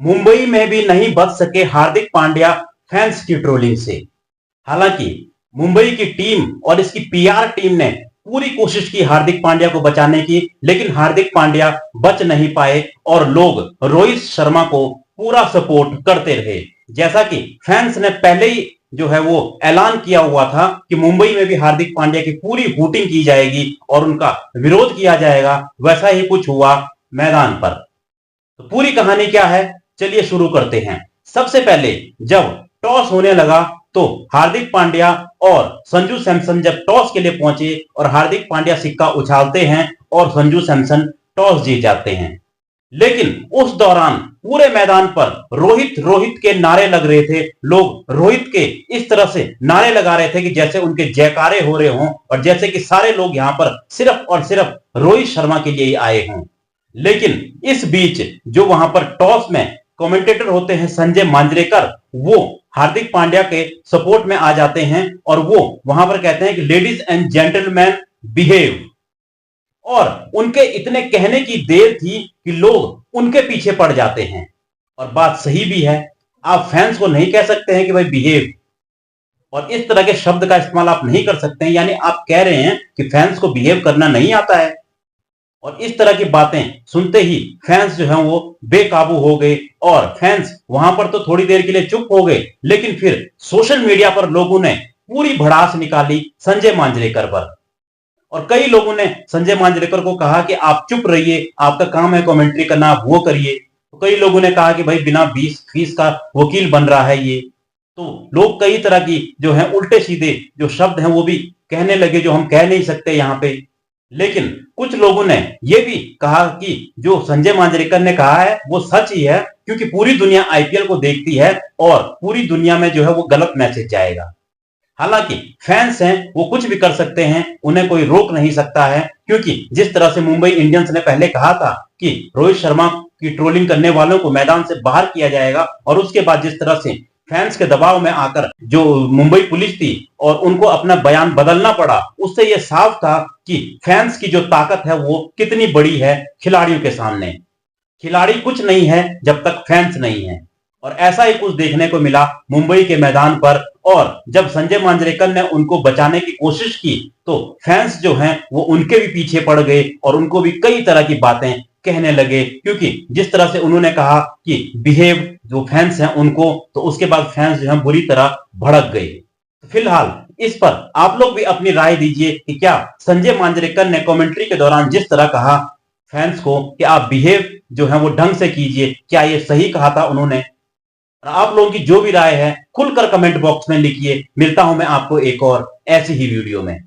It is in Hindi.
मुंबई में भी नहीं बच सके हार्दिक पांड्या फैंस की ट्रोलिंग से। हालांकि मुंबई की टीम और इसकी पीआर टीम ने पूरी कोशिश की हार्दिक पांड्या को बचाने की, लेकिन हार्दिक पांड्या बच नहीं पाए और लोग रोहित शर्मा को पूरा सपोर्ट करते रहे। जैसा कि फैंस ने पहले ही जो है वो ऐलान किया हुआ था कि मुंबई में भी हार्दिक पांड्या की पूरी हूटिंग की जाएगी और उनका विरोध किया जाएगा, वैसा ही कुछ हुआ मैदान पर। तो पूरी कहानी क्या है, चलिए शुरू करते हैं। सबसे पहले जब टॉस होने लगा तो हार्दिक पांड्या और संजू सैमसन जब टॉस के लिए पहुंचे और हार्दिक पांड्या सिक्का उछालते हैं और संजू सैमसन टॉस जीत जाते हैं। लेकिन उस दौरान पूरे मैदान पर रोहित रोहित के नारे लग रहे थे। लोग रोहित के इस तरह से नारे लगा रहे थे कि जैसे उनके जयकारे हो रहे हों और जैसे कि सारे लोग यहां पर सिर्फ और सिर्फ रोहित शर्मा के लिए ही आए हों। लेकिन इस बीच जो वहां पर टॉस में कमेंटेटर होते हैं संजय मांजरेकर, वो हार्दिक पांड्या के सपोर्ट में आ जाते हैं और वो वहां पर कहते हैं कि लेडीज एंड जेंटलमैन बिहेव। और उनके इतने कहने की देर थी कि लोग उनके पीछे पड़ जाते हैं। और बात सही भी है, आप फैंस को नहीं कह सकते हैं कि भाई बिहेव, और इस तरह के शब्द का इस्तेमाल आप नहीं कर सकते हैं, यानी आप कह रहे हैं कि फैंस को बिहेव करना नहीं आता है। और इस तरह की बातें सुनते ही फैंस जो हैं वो बेकाबू हो गए और फैंस वहां पर तो थोड़ी देर के लिए चुप हो गए, लेकिन फिर सोशल मीडिया पर लोगों ने पूरी भड़ास निकाली संजय मांजरेकर पर। और कई लोगों ने संजय मांजरेकर को कहा कि आप चुप रहिए, आपका काम है कमेंट्री करना, आप वो करिए। तो कई लोगों ने कहा कि भाई बिना फीस का वकील बन रहा है ये। तो लोग कई तरह की जो है उल्टे सीधे जो शब्द हैं वो भी कहने लगे जो हम कह नहीं सकते यहाँ पे। लेकिन कुछ लोगों ने यह भी कहा कि जो संजय मांजरेकर ने कहा है वो सच ही है, क्योंकि पूरी दुनिया आईपीएल को देखती है और पूरी दुनिया में जो है वो गलत मैसेज जाएगा। हालांकि फैंस हैं वो कुछ भी कर सकते हैं, उन्हें कोई रोक नहीं सकता है, क्योंकि जिस तरह से मुंबई इंडियंस ने पहले कहा था कि रोहित शर्मा की ट्रोलिंग करने वालों को मैदान से बाहर किया जाएगा, और उसके बाद जिस तरह से फैंस के दबाव में आकर जो मुंबई पुलिस थी और उनको अपना बयान बदलना पड़ा, उससे यह साफ था कि फैंस की जो ताकत है वो कितनी बड़ी है खिलाड़ियों के सामने। खिलाड़ी कुछ नहीं है जब तक फैंस नहीं है, और ऐसा ही कुछ देखने को मिला मुंबई के मैदान पर। और जब संजय मांजरेकर ने उनको बचाने की कोशिश की तो फैंस जो हैं वो उनके भी पीछे पड़ गए और उनको भी कई तरह की बातें कहने लगे, क्योंकि जिस तरह से उन्होंने कहा कि बिहेव जो फैंस हैं उनको, तो उसके बाद फैंस जो हैं बुरी तरह भड़क गए। फिलहाल इस पर आप लोग भी अपनी राय दीजिए कि क्या संजय मांजरेकर ने कमेंट्री के दौरान जिस तरह कहा फैंस को कि आप बिहेव जो है वो ढंग से कीजिए, क्या ये सही कहा था उन्होंने? आप लोगों की जो भी राय है खुलकर कमेंट बॉक्स में लिखिए। मिलता हूं मैं आपको एक और ऐसी ही वीडियो में।